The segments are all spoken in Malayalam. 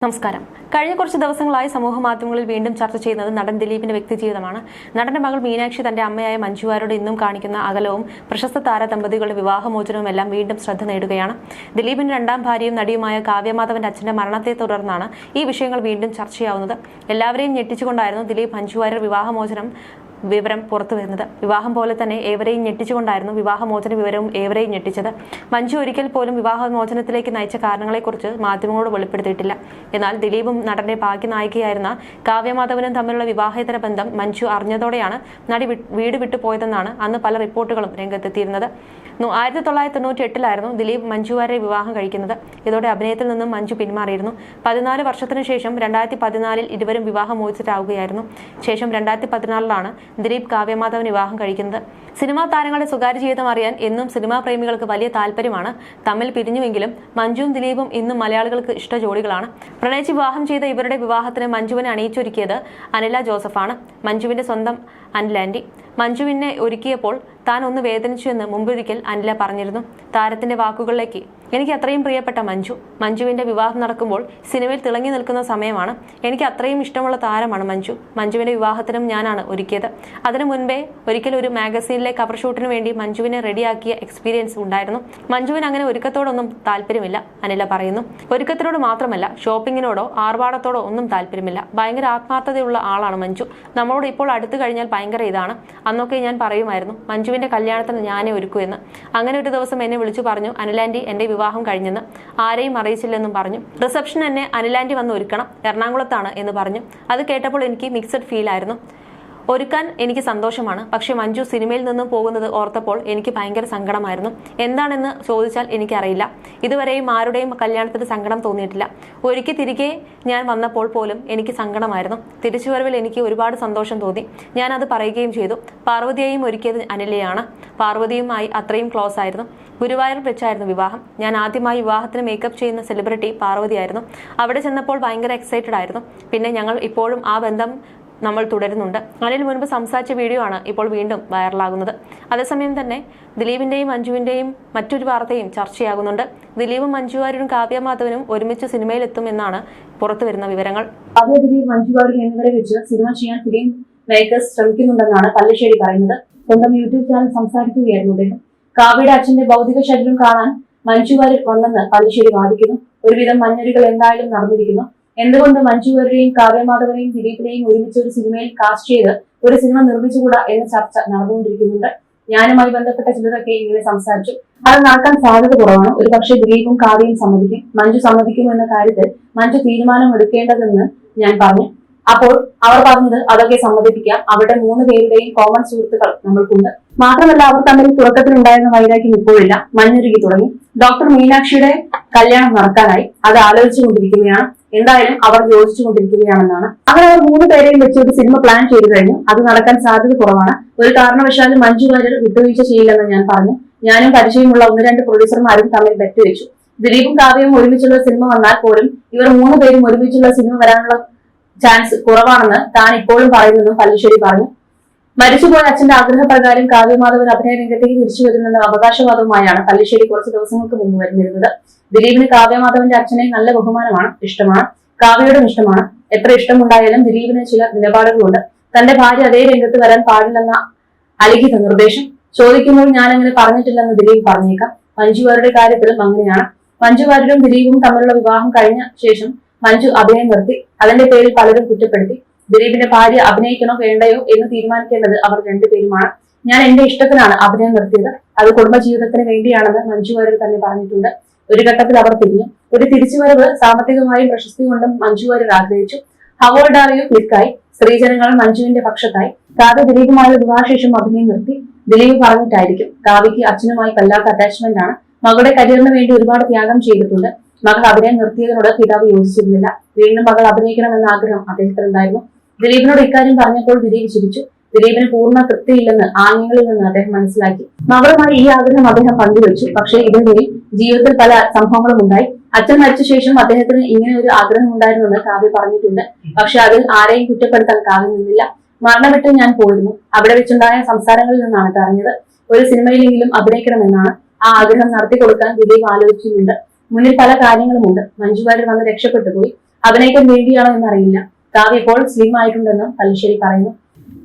നമസ്കാരം. കഴിഞ്ഞ കുറച്ച് ദിവസങ്ങളായി സമൂഹ മാധ്യമങ്ങളിൽ വീണ്ടും ചർച്ച ചെയ്യുന്നത് നടൻ ദിലീപിന്റെ വ്യക്തിജീവിതമാണ്. നടന്റെ മകൾ മീനാക്ഷി തന്റെ അമ്മയായ മഞ്ജു വാര്യരോട് ഇന്നും കാണിക്കുന്ന അകലവും പ്രശസ്ത താര ദമ്പതികളുടെ വിവാഹമോചനവും എല്ലാം വീണ്ടും ശ്രദ്ധ നേടുകയാണ്. ദിലീപിന്റെ രണ്ടാം ഭാര്യയും നടിയുമായ കാവ്യമാധവന്റെ അച്ഛന്റെ മരണത്തെ തുടർന്നാണ് ഈ വിഷയങ്ങൾ വീണ്ടും ചർച്ചയാവുന്നത്. എല്ലാവരെയും ഞെട്ടിച്ചുകൊണ്ടായിരുന്നു ദിലീപ് മഞ്ജു വാര്യർ വിവാഹമോചനം വിവരം പുറത്തു വരുന്നത്. വിവാഹം പോലെ തന്നെ ഏവരെയും ഞെട്ടിച്ചുകൊണ്ടായിരുന്നു വിവാഹമോചന വിവരവും ഏവരെയും ഞെട്ടിച്ചത്. മഞ്ജു ഒരിക്കൽ പോലും വിവാഹമോചനത്തിലേക്ക് നയിച്ച കാരണങ്ങളെക്കുറിച്ച് മാധ്യമങ്ങളോട് വെളിപ്പെടുത്തിയിട്ടില്ല. എന്നാൽ ദിലീപും നടന്റെ ഭാഗ്യനായികയായിരുന്ന കാവ്യമാധവനും തമ്മിലുള്ള വിവാഹേതര ബന്ധം മഞ്ജു അറിഞ്ഞതോടെയാണ് നടി വീട് വിട്ടുപോയതെന്നാണ് അന്ന് പല റിപ്പോർട്ടുകളും രംഗത്തെത്തിയിരുന്നത്. 1998 ദിലീപ് മഞ്ജു വാര്യരെ വിവാഹം കഴിക്കുന്നത്. ഇതോടെ അഭിനയത്തിൽ നിന്നും മഞ്ജു പിന്മാറിയിരുന്നു. 14 വർഷത്തിനു ശേഷം 2014 ഇരുവരും വിവാഹമോചിതരാകുകയായിരുന്നു. ശേഷം 2014 ദിലീപ് കാവ്യമാധവൻ വിവാഹം കഴിക്കുന്നത്. സിനിമാ താരങ്ങളുടെ സ്വകാര്യ ജീവിതം അറിയാൻ എന്നും സിനിമാ പ്രേമികൾക്ക് വലിയ താല്പര്യമാണ്. തമ്മിൽ പിരിഞ്ഞുവെങ്കിലും മഞ്ജുവും ദിലീപും ഇന്നും മലയാളികൾക്ക് ഇഷ്ട ജോഡികളാണ്. പ്രണയിച്ച് വിവാഹം ചെയ്ത ഇവരുടെ വിവാഹത്തിന് മഞ്ജുവിനെ അണിയിച്ചൊരുക്കിയത് അനില ജോസഫാണ്, മഞ്ജുവിന്റെ സ്വന്തം അനിലാൻറ്റി. മഞ്ജുവിനെ ഒരുക്കിയപ്പോൾ താൻ ഒന്ന് വേദനിച്ചു എന്ന് മുമ്പൊരിക്കൽ അനില പറഞ്ഞിരുന്നു. താരത്തിന്റെ വാക്കുകളിലേക്ക്, എനിക്ക് അത്രയും പ്രിയപ്പെട്ട മഞ്ജുവിന്റെ വിവാഹം നടക്കുമ്പോൾ സിനിമയിൽ തിളങ്ങി നിൽക്കുന്ന സമയമാണ്. എനിക്ക് അത്രയും ഇഷ്ടമുള്ള താരമാണ് മഞ്ജുവിന്റെ വിവാഹത്തിനും ഞാനാണ് ഒരുക്കിയത്. അതിനു മുൻപേ ഒരിക്കൽ ഒരു മാഗസീനിലെ കവർ ഷൂട്ടിന് വേണ്ടി മഞ്ജുവിനെ റെഡിയാക്കിയ എക്സ്പീരിയൻസ് ഉണ്ടായിരുന്നു. മഞ്ജുവിന് അങ്ങനെ ഒരുക്കത്തോടൊന്നും താല്പര്യമില്ല, അനില പറയുന്നു. ഒരുക്കത്തിനോട് മാത്രമല്ല, ഷോപ്പിങ്ങിനോടോ ആർഭാടത്തോടോ ഒന്നും താല്പര്യമില്ല. ഭയങ്കര ആത്മാർത്ഥതയുള്ള ആളാണ് മഞ്ജു. നമ്മളോട് ഇപ്പോൾ അടുത്തു കഴിഞ്ഞാൽ ഭയങ്കര ഇതാണ്. അന്നൊക്കെ ഞാൻ പറയുമായിരുന്നു മഞ്ജുവിന്റെ കല്യാണത്തിന് ഞാനേ ഒരുക്കൂ എന്ന്. അങ്ങനെ ഒരു ദിവസം എന്നെ വിളിച്ചു പറഞ്ഞു, അനിലാൻറ്റി എന്റെ വിവാഹം കഴിഞ്ഞെന്ന്, ആരെയും അറിയിച്ചില്ലെന്നും പറഞ്ഞു. റിസപ്ഷൻ എന്നെ അനിലാൻറ്റി വന്ന് ഒരുക്കണം, എറണാകുളത്താണ് എന്ന് പറഞ്ഞു. അത് കേട്ടപ്പോൾ എനിക്ക് മിക്സഡ് ഫീൽ ആയിരുന്നു. ഒരുക്കാൻ എനിക്ക് സന്തോഷമാണ്, പക്ഷെ മഞ്ജു സിനിമയിൽ നിന്നും പോകുന്നത് ഓർത്തപ്പോൾ എനിക്ക് ഭയങ്കര സങ്കടമായിരുന്നു. എന്താണെന്ന് ചോദിച്ചാൽ എനിക്കറിയില്ല. ഇതുവരെയും ആരുടെയും കല്യാണത്തിന് സങ്കടം തോന്നിയിട്ടില്ല. ഒരിക്കൽ തിരികെ ഞാൻ വന്നപ്പോൾ പോലും എനിക്ക് സങ്കടമായിരുന്നു. തിരിച്ചുവരവിൽ എനിക്ക് ഒരുപാട് സന്തോഷം തോന്നി. ഞാൻ അത് പറയുകയും ചെയ്തു. പാർവതിയെയും ഒരുക്കിയത് അനിലയാണ്. പാർവതിയുമായി അത്രയും ക്ലോസ് ആയിരുന്നു. ഗുരുവായൂർ വെച്ചായിരുന്നു വിവാഹം. ഞാൻ ആദ്യമായി വിവാഹത്തിന് മേക്കപ്പ് ചെയ്യുന്ന സെലിബ്രിറ്റി പാർവതിയായിരുന്നു. അവിടെ ചെന്നപ്പോൾ ഭയങ്കര എക്സൈറ്റഡ് ആയിരുന്നു. പിന്നെ ഞങ്ങൾ ഇപ്പോഴും ആ ബന്ധം നമ്മൾ തുടരുന്നുണ്ട്. അനിൽ മുൻപ് സംസാരിച്ച വീഡിയോ ആണ് ഇപ്പോൾ വീണ്ടും വൈറലാകുന്നത്. അതേസമയം തന്നെ ദിലീപിന്റെയും മഞ്ജുവിന്റെയും മറ്റൊരു വാർത്തയും ചർച്ചയാകുന്നുണ്ട്. ദിലീപും മഞ്ജു വാര്യരും കാവ്യമാധവനും ഒരുമിച്ച് സിനിമയിലെത്തുമെന്നാണ് പുറത്തു വരുന്ന വിവരങ്ങൾ. ദിലീപ്, മഞ്ജു വാര്യർ എന്നിവരെ വെച്ച് സിനിമ ചെയ്യാൻ ഫിലിം മേക്കേഴ്സ് ശ്രമിക്കുന്നുണ്ടെന്നാണ് പല്ലിശ്ശേരി പറയുന്നത്. സ്വന്തം യൂട്യൂബ് ചാനൽ സംസാരിക്കുകയായിരുന്നു അദ്ദേഹം. കാവ്യയുടെ അച്ഛന്റെ ഭൗതിക ശരീരം കാണാൻ മഞ്ജു വാര്യർ വന്നെന്ന് പല്ലിശ്ശേരി വാദിക്കുന്നു. ഒരുവിധം മഞ്ഞുരികൾ എന്തായാലും നടന്നിരിക്കുന്നു. എന്തുകൊണ്ട് മഞ്ജു വാര്യരെയും കാവ്യമാധവനെയും ദിലീപിനെയും ഒരുമിച്ച് ഒരു സിനിമയിൽ കാസ്റ്റ് ചെയ്ത് ഒരു സിനിമ നിർമ്മിച്ചുകൂടാ എന്ന ചർച്ച നടന്നുകൊണ്ടിരിക്കുന്നുണ്ട്. ഞാനുമായി ബന്ധപ്പെട്ട ചിലരൊക്കെ ഇങ്ങനെ സംസാരിച്ചു. അത് നടക്കാൻ സാധ്യത കുറവാണ്. ഒരു പക്ഷേ ദിലീപും കാവ്യയും സമ്മതിക്കും. മഞ്ജു സമ്മതിക്കുമോ എന്ന കാര്യത്തിൽ മഞ്ജു തീരുമാനം എടുക്കേണ്ടതെന്ന് ഞാൻ പറഞ്ഞു. അപ്പോൾ അവർ പറഞ്ഞത് അതൊക്കെ സമ്മതിപ്പിക്കാം. അവരുടെ 3 പേരുടെയും കോമൺ സുഹൃത്തുക്കൾ നമ്മൾക്കുണ്ട്. മാത്രമല്ല അവർ തമ്മിൽ തുടക്കത്തിലുണ്ടായിരുന്ന വൈരാഗ്യം ഇപ്പോഴില്ല, മഞ്ഞുരുകി തുടങ്ങി. ഡോക്ടർ മീനാക്ഷിയുടെ കല്യാണം നടക്കാനായി, അത് ആലോചിച്ചുകൊണ്ടിരിക്കുകയാണ്. എന്തായാലും അവർ യോജിച്ചുകൊണ്ടിരിക്കുകയാണെന്നാണ്. അങ്ങനെ അവർ 3 പേരെയും വെച്ച് ഒരു സിനിമ പ്ലാൻ ചെയ്തു കഴിഞ്ഞു. അത് നടക്കാൻ സാധ്യത കുറവാണ്. ഒരു കാരണവശാലും മഞ്ജു വാര്യർ വിട്ടുവീഴ്ച ചെയ്യില്ലെന്ന് ഞാൻ പറഞ്ഞു. ഞാനും പരിചയമുള്ള 1-2 പ്രൊഡ്യൂസർമാരും തമ്മിൽ ബെറ്റ് വെച്ചു. ദിലീപും കാവ്യയും ഒരുമിച്ചുള്ള സിനിമ വന്നാൽ പോലും ഇവർ 3 പേരും ഒരുമിച്ചുള്ള സിനിമ വരാനുള്ള ചാൻസ് കുറവാണെന്ന് താൻ ഇപ്പോഴും പറയുന്നെന്നും പല്ലിശ്ശേരി പറഞ്ഞു. മരിച്ചുപോയ അച്ഛന്റെ ആഗ്രഹപ്രകാരം കാവ്യമാധവൻ അഭിനയ രംഗത്തേക്ക് തിരിച്ചു വരുന്നെന്ന അവകാശവാദവുമായാണ് പല്ലിശ്ശേരി കുറച്ച് ദിവസങ്ങൾക്ക് മുമ്പ് വരുന്നിരുന്നത്. ദിലീപിന് കാവ്യമാധവന്റെ അച്ഛനെ നല്ല ബഹുമാനമാണ്, ഇഷ്ടമാണ്. കാവ്യയോടും ഇഷ്ടമാണ്. എത്ര ഇഷ്ടമുണ്ടായാലും ദിലീപിന് ചില നിലപാടുകളുണ്ട്. തന്റെ ഭാര്യ അതേ രംഗത്ത് വരാൻ പാടില്ലെന്ന അലിഖിത നിർദ്ദേശം ചോദിക്കുമ്പോൾ ഞാൻ അങ്ങനെ പറഞ്ഞിട്ടില്ലെന്ന് ദിലീപ് പറഞ്ഞേക്കാം. മഞ്ജു വാര്യരുടെ കാര്യത്തിലും അങ്ങനെയാണ്. മഞ്ജു വാര്യരും ദിലീപും തമ്മിലുള്ള വിവാഹം കഴിഞ്ഞ ശേഷം മഞ്ജു അഭിനയം നിർത്തി. അതിന്റെ പേരിൽ പലരും കുറ്റപ്പെടുത്തി. ദിലീപിന്റെ ഭാര്യ അഭിനയിക്കണോ വേണ്ടയോ എന്ന് തീരുമാനിക്കേണ്ടത് അവർ 2 പേരുമാണ്. ഞാൻ എന്റെ ഇഷ്ടത്തിനാണ് അഭിനയം നിർത്തിയത്. അത് കുടുംബജീവിതത്തിന് വേണ്ടിയാണെന്ന് മഞ്ജു വാര്യർ തന്നെ പറഞ്ഞിട്ടുണ്ട്. ഒരു ഘട്ടത്തിൽ അവർ തിരിഞ്ഞു. ഒരു തിരിച്ചുവരവ് സാമ്പത്തികമായും പ്രശസ്തി കൊണ്ടും മഞ്ജു വാര്യർ ആഗ്രഹിച്ചു. ഹവോൾഡ് ആർ യു ക്ലിക്കായി. സ്ത്രീജനങ്ങൾ മഞ്ജുവിന്റെ പക്ഷത്തായി. കാവ്യ ദിലീപുമായുള്ള വിവാഹശേഷം അഭിനയം നിർത്തി. ദിലീപ് പറഞ്ഞിട്ടായിരിക്കും. കാവ്യയ്ക്ക് അച്ഛനുമായി വല്ലാത്ത അറ്റാച്ച്മെന്റ് ആണ്. മകളുടെ കരിയറിന് വേണ്ടി ഒരുപാട് ത്യാഗം ചെയ്തിട്ടുണ്ട്. മകൾ അഭിനയം നിർത്തിയതിനോട് പിതാവ് യോജിച്ചിരുന്നില്ല. വീണ്ടും മകൾ അഭിനയിക്കണമെന്ന ആഗ്രഹം അദ്ദേഹത്തിനുണ്ടായിരുന്നു. ദിലീപിനോട് ഇക്കാര്യം പറഞ്ഞപ്പോൾ ദിലീപ് ചിരിച്ചു. ദിലീപിന് പൂർണ്ണ തൃപ്തിയില്ലെന്ന് ആംഗ്യങ്ങളിൽ നിന്ന് അദ്ദേഹം മനസ്സിലാക്കി. മകളുമായി ഈ ആഗ്രഹം അദ്ദേഹം പങ്കുവച്ചു. പക്ഷേ ഇതിനിടയിൽ ജീവിതത്തിൽ പല സംഭവങ്ങളും ഉണ്ടായി. അച്ഛൻ മരിച്ച ശേഷം അദ്ദേഹത്തിന് ഇങ്ങനെ ഒരു ആഗ്രഹം ഉണ്ടായിരുന്നെന്ന് കാവ്യ പറഞ്ഞിട്ടുണ്ട്. പക്ഷെ അതിൽ ആരെയും കുറ്റപ്പെടുത്താൻ കാവ്യ നിന്നില്ല. മരണപ്പെട്ട് ഞാൻ പോയിരുന്നു. അവിടെ വെച്ചുണ്ടായ സംസാരങ്ങളിൽ നിന്നാണ് അറിഞ്ഞത്. ഒരു സിനിമയിലെങ്കിലും അഭിനയിക്കണമെന്നാണ്. ആ ആഗ്രഹം നടത്തി കൊടുക്കാൻ ദിലീപ് ആലോചിക്കുന്നുണ്ട്. മുന്നിൽ പല കാര്യങ്ങളുമുണ്ട്. മഞ്ജു വാര്യർ വന്ന് രക്ഷപ്പെട്ടു പോയി. അഭിനയിക്കാൻ വേണ്ടിയാണോ എന്നറിയില്ല. കാവ്യ ഇപ്പോൾ സ്ലിം ആയിട്ടുണ്ടെന്ന് പല്ലിശ്ശേരി പറയുന്നു.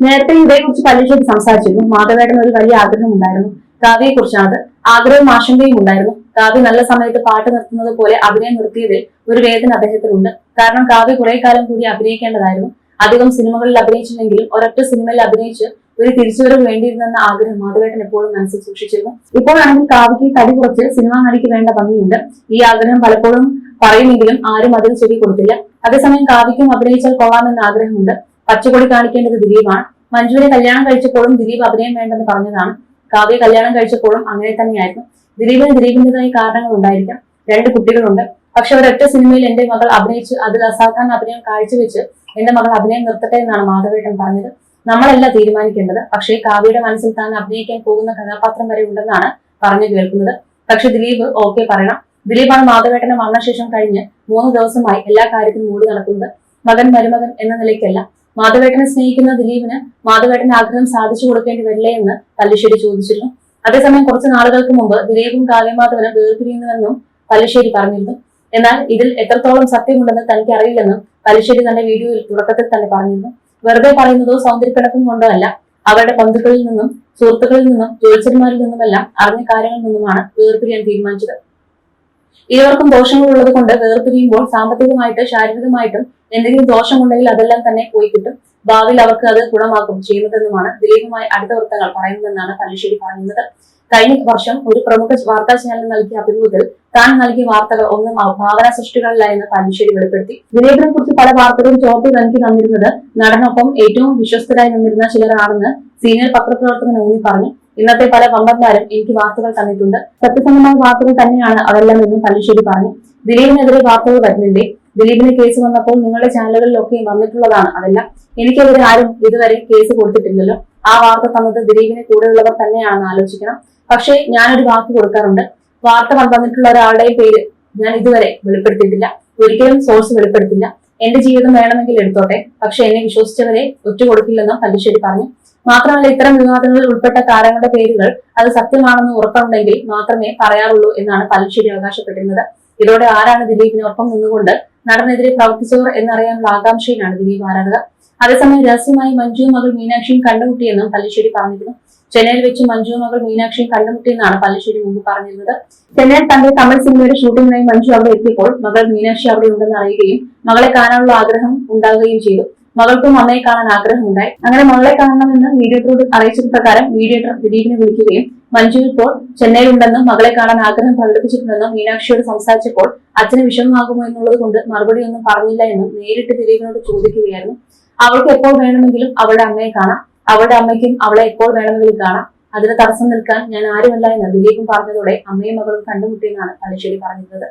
നേരത്തെ ഇതേക്കുറിച്ച് പല്ലിശ്ശേരി സംസാരിച്ചിരുന്നു. മാധവേട്ടന് ഒരു വലിയ ആഗ്രഹം ഉണ്ടായിരുന്നു. കാവ്യയെ കുറിച്ചാണ്. ആഗ്രഹവും ആശങ്കയും ഉണ്ടായിരുന്നു. കാവ്യ നല്ല സമയത്ത് പാട്ട് നിർത്തുന്നത് പോലെ അഭിനയം നിർത്തിയതിൽ ഒരു വേദന അദ്ദേഹത്തിനുണ്ട്. കാരണം കാവ്യ കുറെ കാലം കൂടി അഭിനയിക്കേണ്ടതായിരുന്നു. അധികം സിനിമകളിൽ അഭിനയിച്ചില്ലെങ്കിലും ഒരൊറ്റ സിനിമയിൽ അഭിനയിച്ച് ഒരു തിരിച്ചുവരവ് വേണ്ടിയിരുന്നെന്ന ആഗ്രഹം മാധവേട്ടൻ എപ്പോഴും മനസ്സിൽ സൂക്ഷിച്ചിരുന്നു. ഇപ്പോഴാണെങ്കിൽ കാവ്യയ്ക്ക് തടി കുറച്ച് സിനിമാ നടിക്ക് വേണ്ട ഭംഗിയുണ്ട്. ഈ ആഗ്രഹം പലപ്പോഴും പറയുമെങ്കിലും ആരും അതിന് ചെവി കൊടുത്തില്ല. അതേസമയം കാവ്യയ്ക്കും അഭിനയിച്ചാൽ കൊള്ളാമെന്ന ആഗ്രഹമുണ്ട്. പച്ചക്കൊടി കാണിക്കേണ്ടത് ദിലീപാണ്. മഞ്ജുവിനെ കല്യാണം കഴിച്ചപ്പോഴും ദിലീപ് അഭിനയം വേണ്ടെന്ന് പറഞ്ഞതാണ്. കാവ്യ കല്യാണം കഴിച്ചപ്പോഴും അങ്ങനെ തന്നെയായിരുന്നു. ദിലീപിന്റേതായ കാരണങ്ങൾ ഉണ്ടായിരിക്കാം. 2 കുട്ടികളുണ്ട്. പക്ഷെ ഒരൊറ്റ സിനിമയിൽ എന്റെ മകൾ അഭിനയിച്ച് അതിൽ അസാധാരണ അഭിനയം കാഴ്ചവെച്ച് എന്റെ മകൾ അഭിനയം നിർത്തട്ടെ എന്നാണ് മാധവേട്ടൻ പറഞ്ഞത്. നമ്മളല്ല തീരുമാനിക്കേണ്ടത്. പക്ഷേ കാവ്യയുടെ മനസ്സിൽ താൻ അഭിനയിക്കാൻ പോകുന്ന കഥാപാത്രം വരെ ഉണ്ടെന്നാണ് പറഞ്ഞു കേൾക്കുന്നത്. പക്ഷെ ദിലീപ് ഓക്കെ പറയണം. ദിലീപാണ് മാധവേട്ടന്റെ മരണശേഷം കഴിഞ്ഞ് 3 ദിവസമായി എല്ലാ കാര്യത്തിനും മൂടി നടക്കുന്നത്. മകൻ മരുമകൻ എന്ന നിലയ്ക്കല്ല. മാധവേട്ടനെ സ്നേഹിക്കുന്ന ദിലീപിന് മാധവേട്ടന്റെ ആഗ്രഹം സാധിച്ചു കൊടുക്കേണ്ടി വരില്ലേ എന്ന് പല്ലിശ്ശേരി ചോദിച്ചിരുന്നു. അതേസമയം കുറച്ച് നാളുകൾക്ക് മുമ്പ് ദിലീപും കാവ്യമാധവനും വേർപിരിയുന്നുവെന്നും പല്ലിശ്ശേരി പറഞ്ഞിരുന്നു. എന്നാൽ ഇതിൽ എത്രത്തോളം സത്യമുണ്ടെന്ന് തനിക്ക് അറിയില്ലെന്നും പല്ലിശ്ശേരി തന്റെ വീഡിയോയിൽ തുടക്കത്തിൽ തന്നെ പറഞ്ഞിരുന്നു. വെറുതെ പറയുന്നതോ സൗന്ദര്യപ്പിണക്കം കൊണ്ടോ അല്ല. അവരുടെ ബന്ധുക്കളിൽ നിന്നും സുഹൃത്തുക്കളിൽ നിന്നും ജ്യോത്സ്യന്മാരിൽ നിന്നുമെല്ലാം അറിഞ്ഞ കാര്യങ്ങളിൽ നിന്നുമാണ് വേർപിരിയാൻ തീരുമാനിച്ചത്. ഇരുവർക്കും ദോഷങ്ങൾ ഉള്ളത് കൊണ്ട് വേർപിരിയുമ്പോൾ സാമ്പത്തികമായിട്ട് ശാരീരികമായിട്ടും എന്തെങ്കിലും ദോഷമുണ്ടെങ്കിൽ അതെല്ലാം തന്നെ പോയി കിട്ടും. ഭാവിയിൽ അവർക്ക് അത് ഗുണമാക്കും ചെയ്യുന്നതെന്നുമാണ് ദിലീപുമായി അടുത്ത വൃത്തങ്ങൾ പറയുന്നതെന്നാണ് പല്ലിശ്ശേരി പറയുന്നത്. കഴിഞ്ഞ വർഷം ഒരു പ്രമുഖ വാർത്താ ചാനലിന് നൽകിയ അഭിമുഖത്തിൽ താൻ നൽകിയ വാർത്തകൾ ഒന്നും ഭാവന സൃഷ്ടികളില്ല എന്ന് പല്ലിശ്ശേരി വെളിപ്പെടുത്തി. ദിലീപിനെ കുറിച്ച് പല വാർത്തകളും ചോർത്തി തനിക്ക് തന്നിരുന്നത് നടനൊപ്പം ഏറ്റവും വിശ്വസ്തരായി നിന്നിരുന്ന ചിലരാണെന്ന് സീനിയർ പത്രപ്രവർത്തകൻ ഊന്നി പറഞ്ഞു. ഇന്നത്തെ പല വമ്പന്മാരും എനിക്ക് വാർത്തകൾ തന്നിട്ടുണ്ട്. സത്യസന്ധമായ വാർത്തകൾ തന്നെയാണ് അതെല്ലാം എന്നും പല്ലിശ്ശേരി പറഞ്ഞു. ദിലീപിനെതിരെ വാർത്തകൾ വരുന്നില്ലേ? ദിലീപിന് കേസ് വന്നപ്പോൾ നിങ്ങളുടെ ചാനലുകളിലൊക്കെ വന്നിട്ടുള്ളതാണ് അതെല്ലാം. എനിക്കെതിരെ ആരും ഇതുവരെ കേസ് കൊടുത്തിട്ടില്ലല്ലോ. ആ വാർത്ത തന്നത് ദിലീപിനെ കൂടെയുള്ളവർ തന്നെയാണെന്ന് ആലോചിക്കണം. പക്ഷേ ഞാനൊരു വാക്ക് കൊടുക്കാറുണ്ട്. വാർത്ത വന്നിട്ടുള്ള ഒരാളുടെയും പേര് ഞാൻ ഇതുവരെ വെളിപ്പെടുത്തിയിട്ടില്ല. ഒരിക്കലും സോഴ്സ് വെളിപ്പെടുത്തില്ല. എന്റെ ജീവിതം വേണമെങ്കിൽ എടുത്തോട്ടെ. പക്ഷെ എന്നെ വിശ്വസിച്ചവരെ ഒറ്റുകൊടുക്കില്ലെന്നും പല്ലിശ്ശേരി പറഞ്ഞു. മാത്രമല്ല ഇത്തരം വിവാദങ്ങളിൽ ഉൾപ്പെട്ട താരങ്ങളുടെ പേരുകൾ അത് സത്യമാണെന്ന് ഉറപ്പുണ്ടെങ്കിൽ മാത്രമേ പറയാറുള്ളൂ എന്നാണ് പല്ലിശ്ശേരി അവകാശപ്പെട്ടിരുന്നത്. ഇതോടെ ആരാണ് ദിലീപിനൊപ്പം നിന്നുകൊണ്ട് നടനെതിരെ പ്രവർത്തിച്ചവർ എന്നറിയാനുള്ള ആകാംക്ഷയിലാണ് ദിലീപ് ആരാധകർ. അതേസമയം രഹസ്യമായി മഞ്ജു മകൾ മീനാക്ഷിയും കണ്ടുമുട്ടിയെന്നും പല്ലിശ്ശേരി പറഞ്ഞിരുന്നു. ചെന്നൈയിൽ വെച്ച് മഞ്ജു മകൾ മീനാക്ഷിയും കണ്ടുമുട്ടിയെന്നാണ് പല്ലിശ്ശേരി മുമ്പ് പറഞ്ഞിരുന്നത്. ചെന്നൈയിൽ തന്റെ തമിഴ് സിനിമയുടെ ഷൂട്ടിങ്ങിനായി മഞ്ജു അവിടെ എത്തിയപ്പോൾ മകൾ മീനാക്ഷി അവിടെ ഉണ്ടെന്ന് അറിയുകയും മകളെ കാണാനുള്ള ആഗ്രഹം ഉണ്ടാവുകയും ചെയ്തു. മകൾക്കും അമ്മയെ കാണാൻ ആഗ്രഹമുണ്ടായി. അങ്ങനെ മകളെ കാണണമെന്ന് മീഡിയേറ്ററോട് അറിയിച്ചത് പ്രകാരം മീഡിയേറ്റർ ദിലീപിനെ വിളിക്കുകയും മഞ്ജു ഇപ്പോൾ ചെന്നൈയിലുണ്ടെന്നും മകളെ കാണാൻ ആഗ്രഹം പ്രകടിപ്പിച്ചിട്ടുണ്ടെന്നും മീനാക്ഷിയോട് സംസാരിച്ചപ്പോൾ അച്ഛന് വിഷമമാകുമോ എന്നുള്ളത് കൊണ്ട് മറുപടിയൊന്നും പറഞ്ഞില്ല എന്നും നേരിട്ട് ദിലീപിനോട് ചോദിക്കുകയായിരുന്നു. അവൾക്ക് എപ്പോൾ വേണമെങ്കിലും അവളുടെ അമ്മയെ കാണാം. അവളുടെ അമ്മയ്ക്കും അവളെ എപ്പോൾ വേണമെങ്കിലും കാണാം. അതിന് തടസ്സം നിൽക്കാൻ ഞാൻ ആരുമല്ല എന്ന് ദിലീപും പറഞ്ഞതോടെ അമ്മയും മകളും കണ്ടുമുട്ടിയെന്നാണ് പല്ലിശ്ശേരി പറഞ്ഞിരുന്നത്.